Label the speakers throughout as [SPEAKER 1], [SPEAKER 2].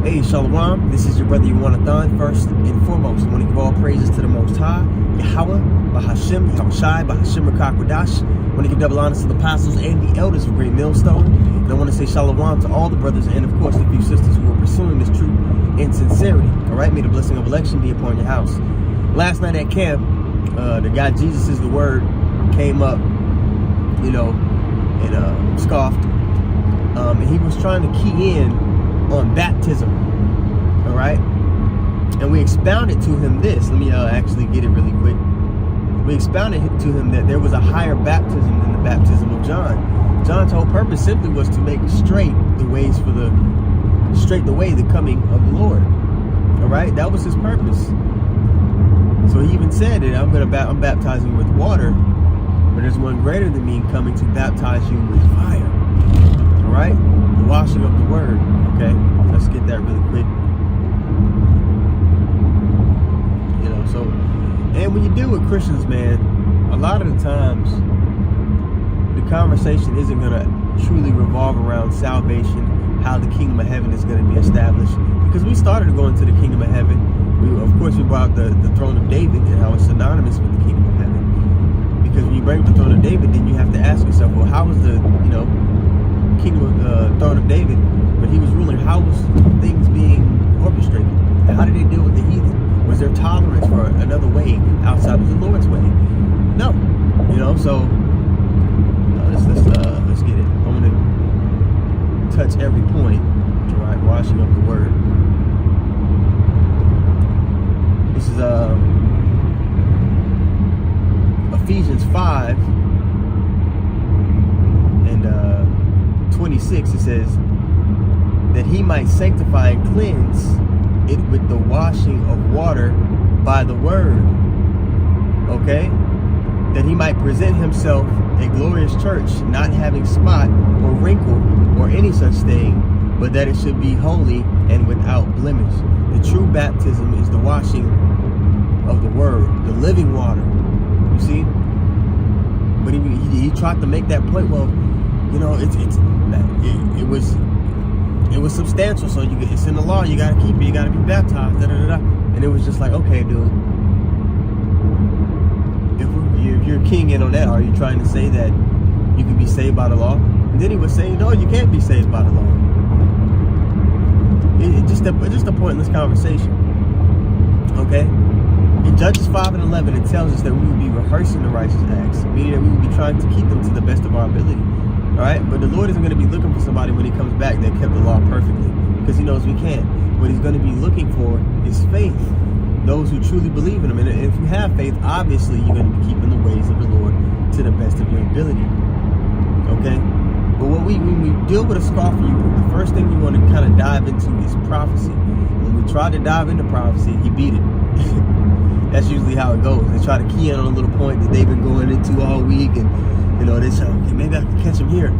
[SPEAKER 1] Hey, Shalom, this is your brother Yuanathon. First and foremost, I want to give all praises to the Most High, Yahweh, Bahashem, Yahushai, Bahashem Rakakwadash. I want to give double honors to the apostles and the elders of Great Millstone. And I want to say Shalom to all the brothers and, of course, the few sisters who are pursuing this truth in sincerity. All right, may the blessing of election be upon your house. Last night at camp, the guy Jesus is the Word came up, and scoffed. And he was trying to key in on baptism, all right? And we expounded to him this. Let me actually get it really quick. We expounded to him that there was a higher baptism than the baptism of John. John's whole purpose simply was to make straight the way, the coming of the Lord, all right? That was his purpose. So he even said that I'm baptizing you with water, but there's one greater than me coming to baptize you with fire, all right? The washing of the word. Okay, let's get that really quick. And when you deal with Christians, man, a lot of the times the conversation isn't going to truly revolve around salvation, how the kingdom of heaven is going to be established. Because we started going to the kingdom of heaven. We brought the throne of David and how it's synonymous with the kingdom of heaven. Because when you bring the throne of David, then you have to ask yourself, well, how was the, kingdom of throne of David, when he was ruling, how was things being orchestrated? And how did they deal with the heathen? Was there tolerance for another way outside of the Lord's way? No, So let's get it. I'm gonna touch every point, right? Washing up the word. This is Ephesians 5 and 26. It says that he might sanctify and cleanse it with the washing of water by the word. Okay? That he might present himself a glorious church, not having spot or wrinkle or any such thing, but that it should be holy and without blemish. The true baptism is the washing of the word, the living water. You see? But he tried to make that point. Well, it was substantial, so it's in the law. You got to keep it. You got to be baptized. And it was just like, okay, dude. If you're king in on that, are you trying to say that you can be saved by the law? And then he was saying, no, you can't be saved by the law. It's just a pointless conversation. Okay. In Judges 5 and 11, it tells us that we will be rehearsing the righteous acts, meaning that we will be trying to keep them to the best of our ability. All right, but the Lord isn't going to be looking for somebody when he comes back that kept the law perfectly, because he knows we can't. What he's going to be looking for is faith, those who truly believe in him. And if you have faith, obviously you're going to be keeping the ways of the Lord to the best of your ability. Okay? But when we deal with a scoffer, the first thing you want to kind of dive into is prophecy. When we try to dive into prophecy, he beat it. That's usually how it goes. They try to key in on a little point that they've been going into all week, and they say, okay, maybe I can catch him here.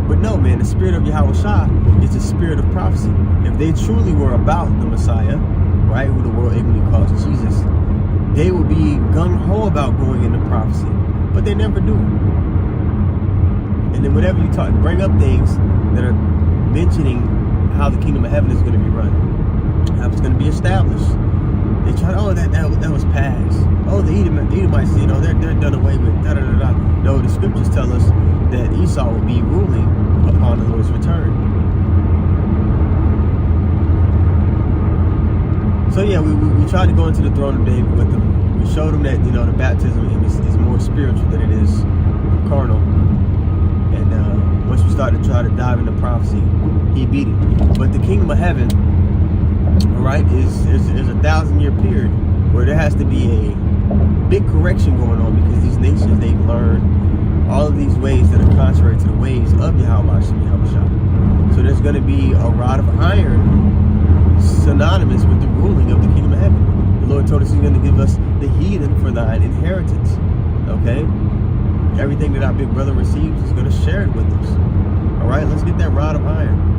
[SPEAKER 1] But no, man, the spirit of Yahushua is the spirit of prophecy. If they truly were about the Messiah, right, who the world ignorantly calls Jesus, they would be gung-ho about going into prophecy. But they never do. And then whenever you bring up things that are mentioning how the kingdom of heaven is going to be run, how it's going to be established, they try, that was past. Oh, the Edomites, they're done away with. No, the scriptures tell us that Esau will be ruling upon the Lord's return. So yeah, we tried to go into the throne of David with them. We showed them that the baptism is more spiritual than it is carnal. And once we started to try to dive into prophecy, he beat it. But the kingdom of heaven, right, is a 1,000-year period where there has to be a big correction going on, because these nations, they've learned all of these ways that are contrary to the ways of Yahweh. So there's going to be a rod of iron synonymous with the ruling of the kingdom of heaven. The Lord told us he's going to give us the heathen for thine inheritance. Okay? Everything that our big brother receives, is going to share it with us. All right, let's get that rod of iron.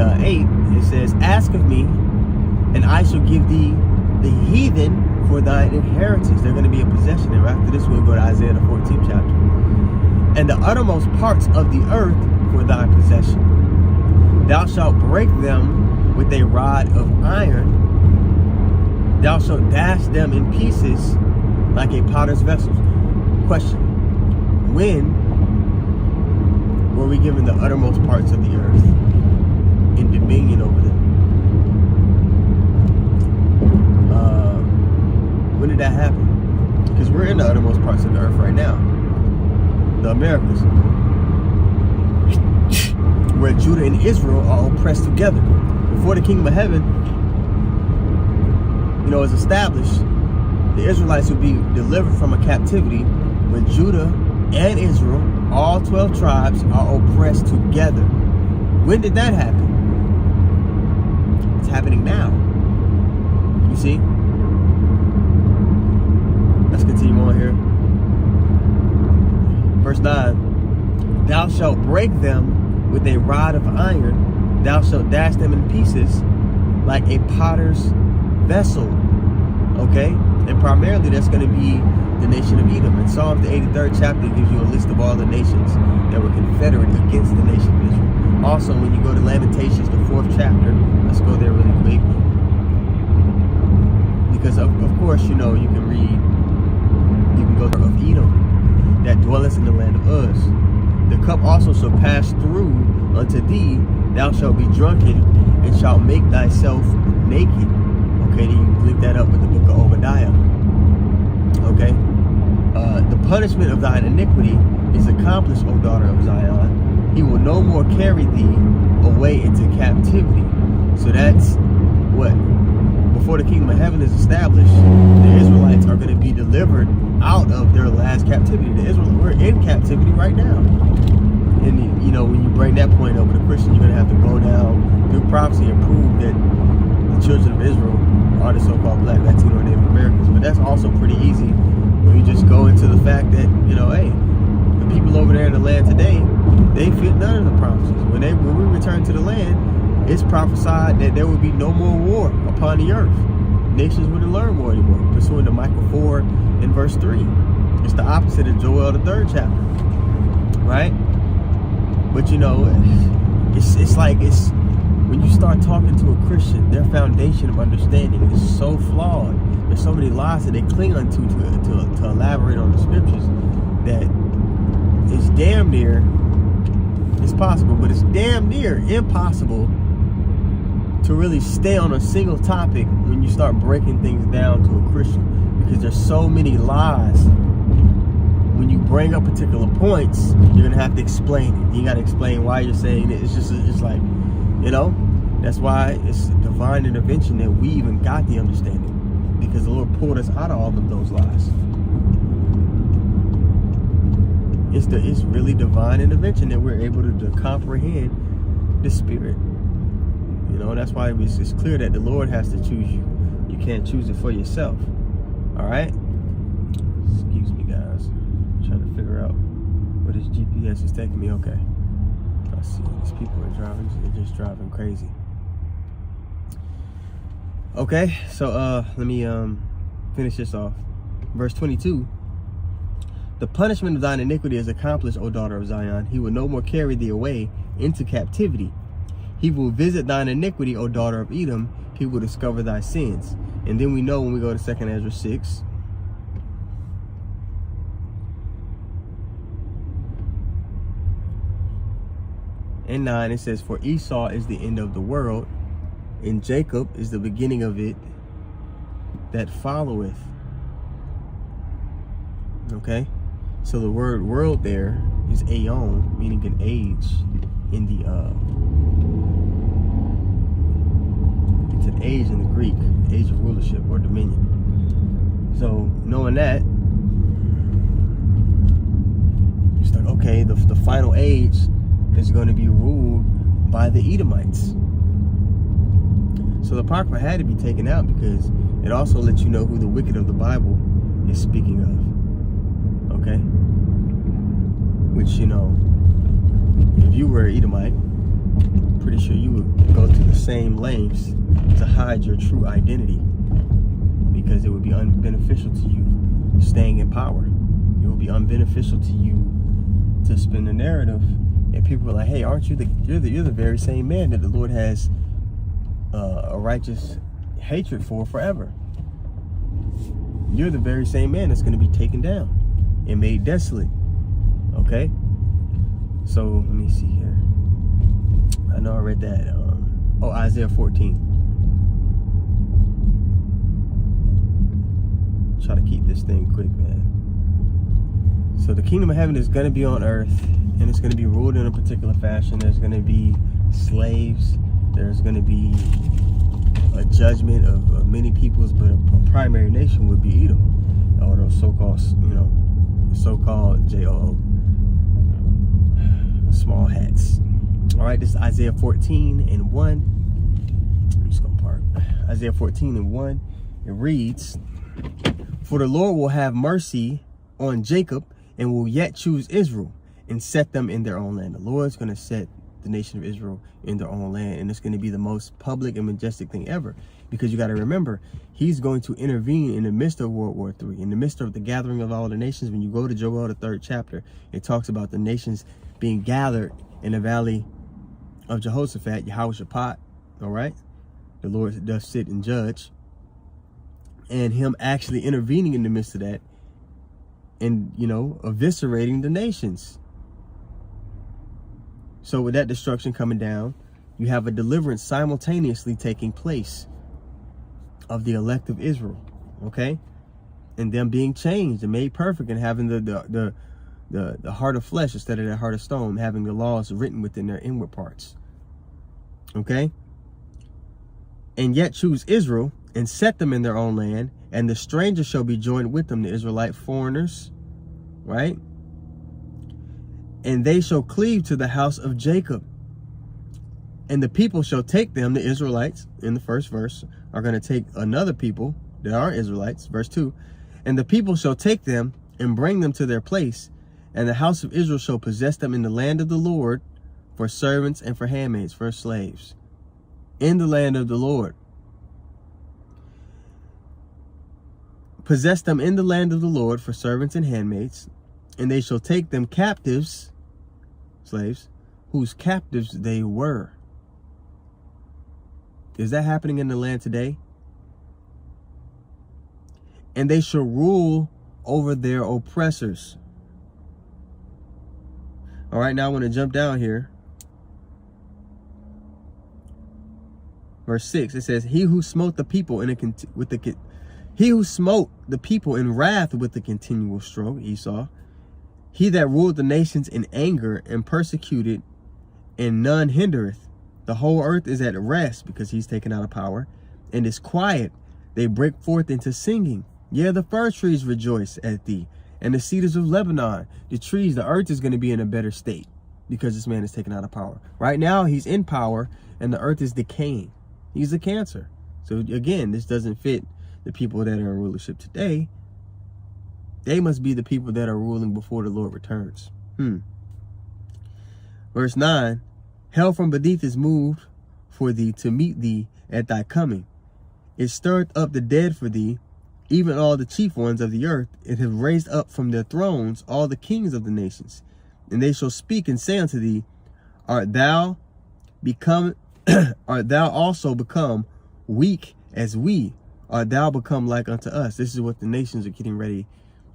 [SPEAKER 1] 8, it says, ask of me, and I shall give thee the heathen for thine inheritance. They're going to be a possession. And after this, we'll go to Isaiah, the 14th chapter. And the uttermost parts of the earth for thy possession. Thou shalt break them with a rod of iron. Thou shalt dash them in pieces like a potter's vessel. Question: when were we given the uttermost parts of the earth in dominion over them? When did that happen? Because we're in the uttermost parts of the earth right now. The Americas, where Judah and Israel are oppressed together. Before the kingdom of heaven, is established, the Israelites would be delivered from a captivity when Judah and Israel, all 12 tribes, are oppressed together. When did that happen? It's happening now. You see? Let's continue on here. Verse 9. Thou shalt break them with a rod of iron. Thou shalt dash them in pieces like a potter's vessel. Okay? And primarily that's going to be the nation of Edom. In Psalm the 83rd chapter, it gives you a list of all the nations that were confederate against the nation of Israel. Also, when you go to Lamentations, the 4th chapter, let's go there really quick. Because of course, you can read, you can go to of Edom, that dwelleth in the land of Uz. The cup also shall pass through unto thee. Thou shalt be drunken and shalt make thyself naked. Okay, then you link that up with the book of Obadiah. Okay, the punishment of thine iniquity is accomplished, O daughter of Zion. He will no more carry thee away into captivity. So that's what, before the kingdom of heaven is established, the Israelites are going to be delivered out of their last captivity. We're in captivity right now. And when you bring that point up with a Christian, you're going to have to go down through prophecy and prove that the children of Israel are the so-called Black, Latino, and Native Americans. But that's also pretty easy when you just go into the fact that, hey, the people over there in the land today, they fit none of the prophecies. When we return to the land, it's prophesied that there would be no more war upon the earth. Nations wouldn't learn war anymore, pursuant to Micah 4 and verse 3. It's the opposite of Joel, the 3rd chapter. Right? But it's like when you start talking to a Christian, their foundation of understanding is so flawed. There's so many lies that they cling unto to elaborate on the scriptures that it's damn near, it's possible, but it's damn near impossible to really stay on a single topic when you start breaking things down to a Christian, because there's so many lies. When you bring up particular points, you're gonna have to explain it. You gotta explain why you're saying it. It's like, that's why it's divine intervention that we even got the understanding, because the Lord pulled us out of all of those lies. It's really divine intervention that we're able to comprehend the Spirit. That's why it's clear that the Lord has to choose you. You can't choose it for yourself. All right? Excuse me, guys. I'm trying to figure out where this GPS is taking me. Okay. I see these people are driving. They're just driving crazy. Okay, so let me finish this off. Verse 22. The punishment of thine iniquity is accomplished, O daughter of Zion. He will no more carry thee away into captivity. He will visit thine iniquity, O daughter of Edom. He will discover thy sins. And then we know when we go to 2nd Ezra 6. And 9, it says, for Esau is the end of the world, and Jacob is the beginning of it that followeth. Okay? So the word world there is aeon, meaning an age in the it's an age in the Greek, age of rulership or dominion. So knowing that, it's like, okay, the final age is going to be ruled by the Edomites. So the Apocrypha had to be taken out because it also lets you know who the wicked of the Bible is speaking of. Okay? Which, if you were an Edomite, pretty sure you would go to the same lengths to hide your true identity, because it would be unbeneficial to you staying in power. It would be unbeneficial to you to spin the narrative, and people are like, hey, aren't you you're the very same man that the Lord has a righteous hatred for forever. You're the very same man that's going to be taken down and made desolate. Okay, so let me see here. I know I read that. Isaiah 14. Try to keep this thing quick, man. So the kingdom of heaven is going to be on earth, and it's going to be ruled in a particular fashion. There's going to be slaves. There's going to be a judgment of many peoples, but a primary nation would be Edom. All those so-called, so-called JOO, small hats. All right, this is Isaiah 14:1. I'm just going to park. Isaiah 14:1. It reads, "For the Lord will have mercy on Jacob and will yet choose Israel and set them in their own land." The Lord's going to set the nation of Israel in their own land, and it's going to be the most public and majestic thing ever, because you got to remember, he's going to intervene in the midst of World War III, in the midst of the gathering of all the nations. When you go to Joel, the 3rd chapter, it talks about the nations being gathered in the valley of Jehoshaphat, Yehoshaphat. All right, the Lord does sit and judge, and him actually intervening in the midst of that, and eviscerating the nations. So with that destruction coming down, you have a deliverance simultaneously taking place of the elect of Israel, okay? And them being changed and made perfect, and having the heart of flesh instead of that heart of stone, having the laws written within their inward parts, okay? And yet choose Israel and set them in their own land, and the stranger shall be joined with them, the Israelite foreigners, right? And they shall cleave to the house of Jacob. And the people shall take them, the Israelites, in the first verse, are going to take another people that are Israelites, verse 2. And the people shall take them and bring them to their place, and the house of Israel shall possess them in the land of the Lord for servants and for handmaids, for slaves. In the land of the Lord. Possess them in the land of the Lord for servants and handmaids, and they shall take them captives, slaves, whose captives they were. Is that happening in the land today? And they shall rule over their oppressors. All right, now I want to jump down here. Verse 6, it says, He who smote the people in wrath with the continual stroke, Esau, he that ruled the nations in anger and persecuted, and none hindereth. The whole earth is at rest, because he's taken out of power, and is quiet. They break forth into singing. Yeah, the fir trees rejoice at thee, and the cedars of Lebanon. The trees, the earth is going to be in a better state, because this man is taken out of power. Right now, he's in power, and the earth is decaying. He's a cancer. So again, this doesn't fit the people that are in rulership today. They must be the people that are ruling before the Lord returns. Verse 9, hell from beneath is moved for thee to meet thee at thy coming. It stirreth up the dead for thee, even all the chief ones of the earth. It hath raised up from their thrones all the kings of the nations. And they shall speak and say unto thee, Art thou also become weak as we? Art thou become like unto us? This is what the nations are getting ready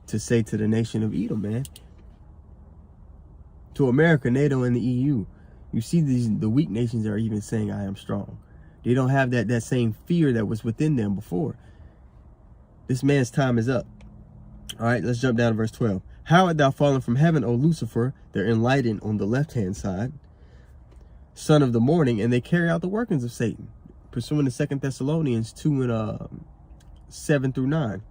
[SPEAKER 1] to say to the nation of Edom, man. To America, NATO, and the EU. You see the weak nations are even saying, I am strong. They don't have that same fear that was within them before. This man's time is up. All right, let's jump down to verse 12. How art thou fallen from heaven, O Lucifer? They're enlightened on the left-hand side. Son of the morning, and they carry out the workings of Satan. Pursuing the 2 Thessalonians 2:7-9.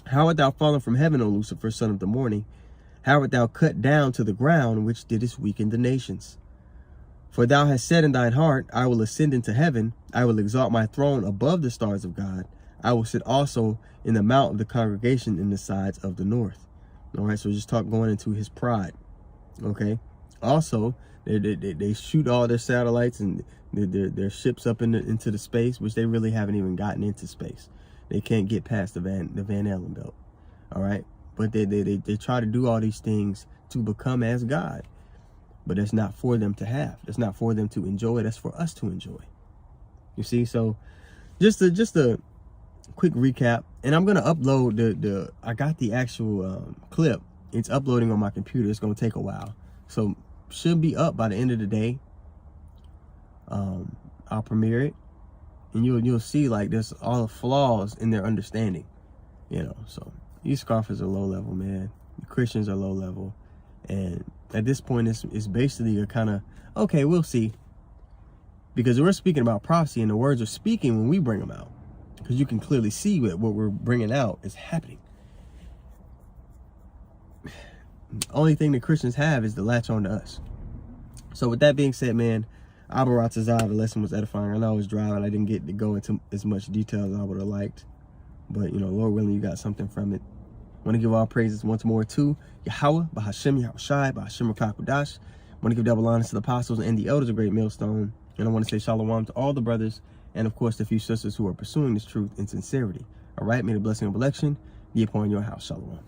[SPEAKER 1] How art thou fallen from heaven, O Lucifer, son of the morning? How art thou cut down to the ground, which didst weaken the nations? For thou hast said in thine heart, I will ascend into heaven. I will exalt my throne above the stars of God. I will sit also in the mount of the congregation in the sides of the north. All right, so just going into his pride. Okay, Also, they shoot all their satellites and their ships up into the space, which they really haven't even gotten into space. They can't get past the Van Allen belt. All right, but they try to do all these things to become as God, but that's not for them to have. That's not for them to enjoy. That's for us to enjoy. You see, so just a quick recap, and I'm gonna upload I got the actual clip. It's uploading on my computer. It's gonna take a while, so should be up by the end of the day. I'll premiere it, and you'll see like there's all the flaws in their understanding, you know. So these scoffers are low level, man. The Christians are low level, and at this point it's basically a kind of, okay, we'll see, because we're speaking about prophecy and the words are speaking when we bring them out, because you can clearly see what we're bringing out is happening. The only thing the Christians have is to latch on to us. So with that being said, man, Abaratazah, the lesson was edifying. I know I was driving. I didn't get to go into as much detail as I would have liked. But, you know, Lord willing, you got something from it. I want to give all praises once more to Yahweh, Bahashem, Yahushai, Bahashem, Rakakudash. I want to give double honors to the apostles and the elders of Great Millstone. And I want to say shalom to all the brothers and, of course, the few sisters who are pursuing this truth in sincerity. All right? May the blessing of election be upon your house. Shalom.